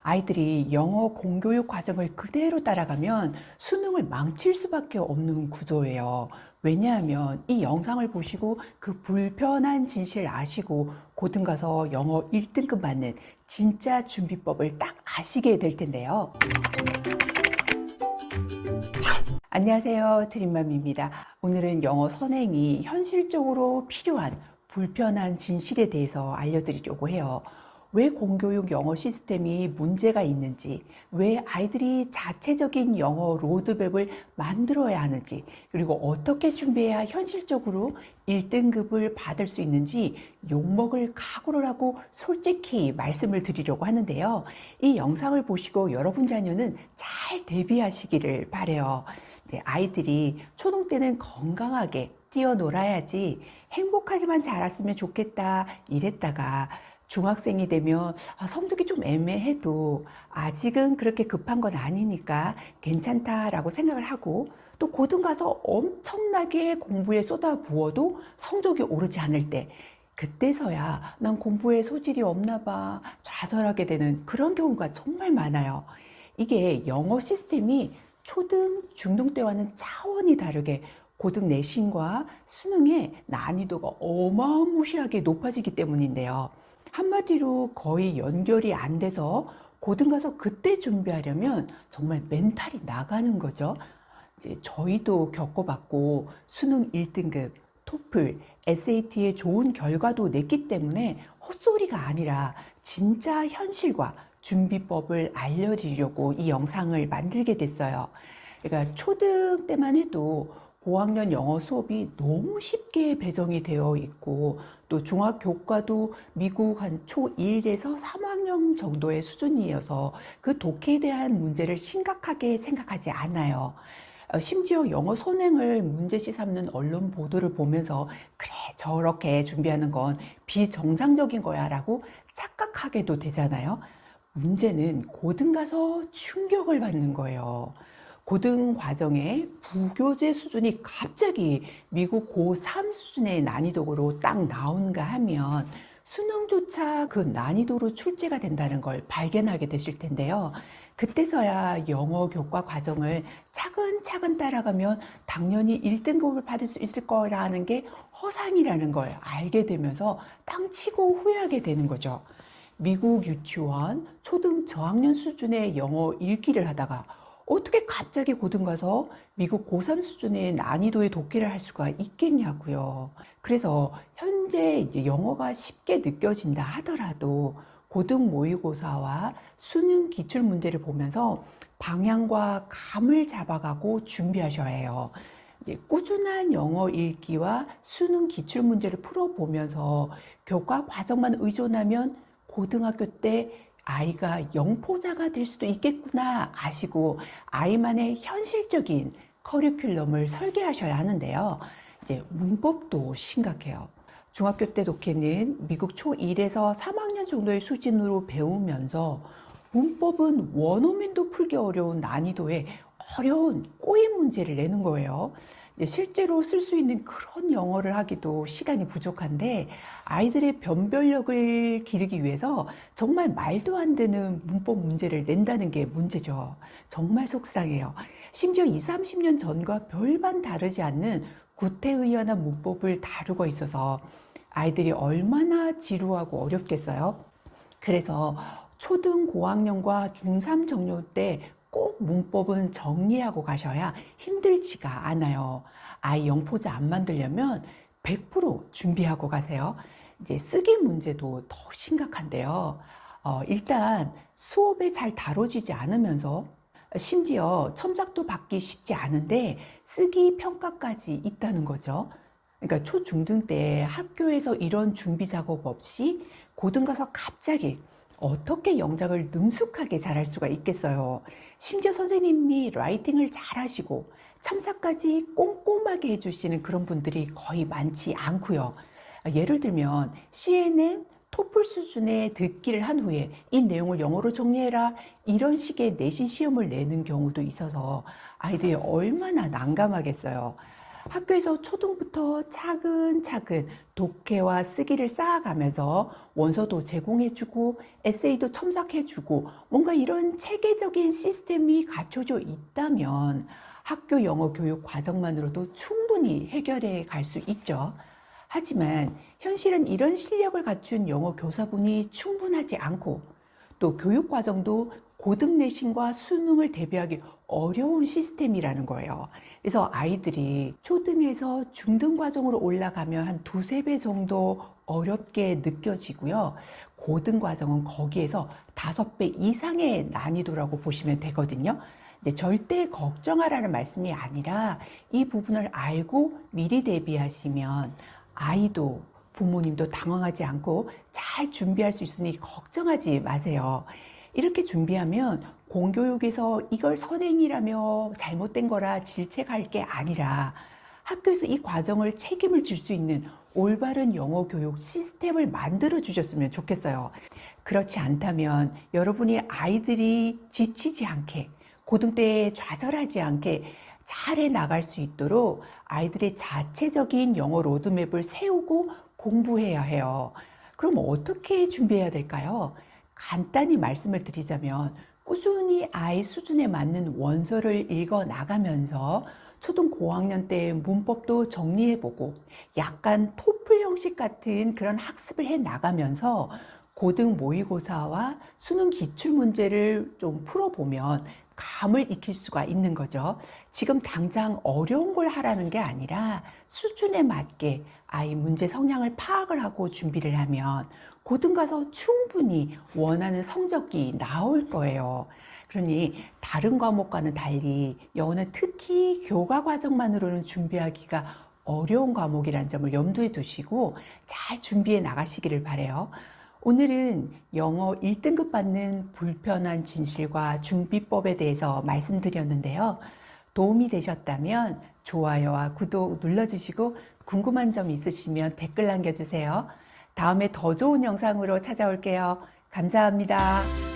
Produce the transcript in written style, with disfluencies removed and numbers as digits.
아이들이 영어 공교육 과정을 그대로 따라가면 수능을 망칠 수밖에 없는 구조예요. 왜냐하면 이 영상을 보시고 그 불편한 진실을 아시고 고등 가서 영어 1등급 맞는 진짜 준비법을 딱 아시게 될 텐데요. 안녕하세요. 트림맘입니다. 오늘은 영어 선행이 현실적으로 필요한 불편한 진실에 대해서 알려드리려고 해요. 왜 공교육 영어 시스템이 문제가 있는지, 왜 아이들이 자체적인 영어 로드맵을 만들어야 하는지, 그리고 어떻게 준비해야 현실적으로 1등급을 받을 수 있는지 욕먹을 각오를 하고 솔직히 말씀을 드리려고 하는데요. 이 영상을 보시고 여러분 자녀는 잘 대비하시기를 바라요. 아이들이 초등 때는 건강하게 뛰어놀아야지 행복하게만 자랐으면 좋겠다 이랬다가 중학생이 되면 성적이 좀 애매해도 아직은 그렇게 급한 건 아니니까 괜찮다라고 생각을 하고, 또 고등 가서 엄청나게 공부에 쏟아부어도 성적이 오르지 않을 때, 그때서야 난 공부에 소질이 없나 봐 좌절하게 되는 그런 경우가 정말 많아요. 이게 영어 시스템이 초등, 중등 때와는 차원이 다르게 고등 내신과 수능의 난이도가 어마무시하게 높아지기 때문인데요. 한마디로 거의 연결이 안 돼서 고등 가서 그때 준비하려면 정말 멘탈이 나가는 거죠. 이제 저희도 겪어봤고 수능 1등급, 토플, SAT에 좋은 결과도 냈기 때문에 헛소리가 아니라 진짜 현실과 준비법을 알려드리려고 이 영상을 만들게 됐어요. 그러니까 초등 때만 해도 고학년 영어 수업이 너무 쉽게 배정이 되어 있고, 또 중학교과도 미국 한 초1에서 3학년 정도의 수준이어서 그 독해에 대한 문제를 심각하게 생각하지 않아요. 심지어 영어 선행을 문제시 삼는 언론 보도를 보면서 그래 저렇게 준비하는 건 비정상적인 거야 라고 착각하게도 되잖아요. 문제는 고등 가서 충격을 받는 거예요. 고등 과정에 부교재 수준이 갑자기 미국 고3 수준의 난이도로 딱 나오는가 하면 수능조차 그 난이도로 출제가 된다는 걸 발견하게 되실 텐데요. 그때서야 영어 교과 과정을 차근차근 따라가면 당연히 1등급을 받을 수 있을 거라는 게 허상이라는 걸 알게 되면서 땅 치고 후회하게 되는 거죠. 미국 유치원 초등 저학년 수준의 영어 읽기를 하다가 어떻게 갑자기 고등 가서 미국 고3 수준의 난이도의 독해를 할 수가 있겠냐고요. 그래서 현재 이제 영어가 쉽게 느껴진다 하더라도 고등 모의고사와 수능 기출 문제를 보면서 방향과 감을 잡아가고 준비하셔야 해요. 이제 꾸준한 영어 읽기와 수능 기출 문제를 풀어보면서 교과 과정만 의존하면 고등학교 때 아이가 영포자가 될 수도 있겠구나 아시고 아이만의 현실적인 커리큘럼을 설계하셔야 하는데요. 이제 문법도 심각해요. 중학교 때 독해는 미국 초1에서 3학년 정도의 수준으로 배우면서 문법은 원어민도 풀기 어려운 난이도의 어려운 꼬인 문제를 내는 거예요. 실제로 쓸 수 있는 그런 영어를 하기도 시간이 부족한데 아이들의 변별력을 기르기 위해서 정말 말도 안 되는 문법 문제를 낸다는 게 문제죠. 정말 속상해요. 심지어 20, 30년 전과 별반 다르지 않는 구태의연한 문법을 다루고 있어서 아이들이 얼마나 지루하고 어렵겠어요. 그래서 초등 고학년과 중3 정도 때 꼭 문법은 정리하고 가셔야 힘들지가 않아요. 아이 영포자 안 만들려면 100% 준비하고 가세요. 이제 쓰기 문제도 더 심각한데요. 일단 수업에 잘 다뤄지지 않으면서 심지어 첨삭도 받기 쉽지 않은데 쓰기 평가까지 있다는 거죠. 그러니까 초중등 때 학교에서 이런 준비 작업 없이 고등 가서 갑자기 어떻게 영작을 능숙하게 잘할 수가 있겠어요. 심지어 선생님이 라이팅을 잘하시고 첨삭까지 꼼꼼하게 해주시는 그런 분들이 거의 많지 않고요. 예를 들면 CNN, 토플 수준의 듣기를 한 후에 이 내용을 영어로 정리해라 이런 식의 내신 시험을 내는 경우도 있어서 아이들이 얼마나 난감하겠어요. 학교에서 초등부터 차근차근 독해와 쓰기를 쌓아가면서 원서도 제공해주고 에세이도 첨삭해주고 뭔가 이런 체계적인 시스템이 갖춰져 있다면 학교 영어 교육 과정만으로도 충분히 해결해 갈 수 있죠. 하지만 현실은 이런 실력을 갖춘 영어 교사분이 충분하지 않고 또 교육 과정도 고등 내신과 수능을 대비하기 어려운 시스템이라는 거예요. 그래서 아이들이 초등에서 중등 과정으로 올라가면 한 두세 배 정도 어렵게 느껴지고요. 고등 과정은 거기에서 5배 이상의 난이도라고 보시면 되거든요. 이제 절대 걱정하라는 말씀이 아니라 이 부분을 알고 미리 대비하시면 아이도 부모님도 당황하지 않고 잘 준비할 수 있으니 걱정하지 마세요. 이렇게 준비하면 공교육에서 이걸 선행이라며 잘못된 거라 질책할 게 아니라 학교에서 이 과정을 책임을 질 수 있는 올바른 영어 교육 시스템을 만들어 주셨으면 좋겠어요. 그렇지 않다면 여러분이 아이들이 지치지 않게 고등 때에 좌절하지 않게 잘해 나갈 수 있도록 아이들의 자체적인 영어 로드맵을 세우고 공부해야 해요. 그럼 어떻게 준비해야 될까요? 간단히 말씀을 드리자면 꾸준히 아이 수준에 맞는 원서를 읽어 나가면서 초등 고학년 때 문법도 정리해보고 약간 토플 형식 같은 그런 학습을 해 나가면서 고등 모의고사와 수능 기출문제를 좀 풀어보면 감을 익힐 수가 있는 거죠. 지금 당장 어려운 걸 하라는 게 아니라 수준에 맞게 아이 문제 성향을 파악을 하고 준비를 하면 고등 가서 충분히 원하는 성적이 나올 거예요. 그러니 다른 과목과는 달리 영어는 특히 교과 과정만으로는 준비하기가 어려운 과목이라는 점을 염두에 두시고 잘 준비해 나가시기를 바라요. 오늘은 영어 1등급 받는 불편한 진실과 준비법에 대해서 말씀드렸는데요. 도움이 되셨다면 좋아요와 구독 눌러주시고 궁금한 점 있으시면 댓글 남겨주세요. 다음에 더 좋은 영상으로 찾아올게요. 감사합니다.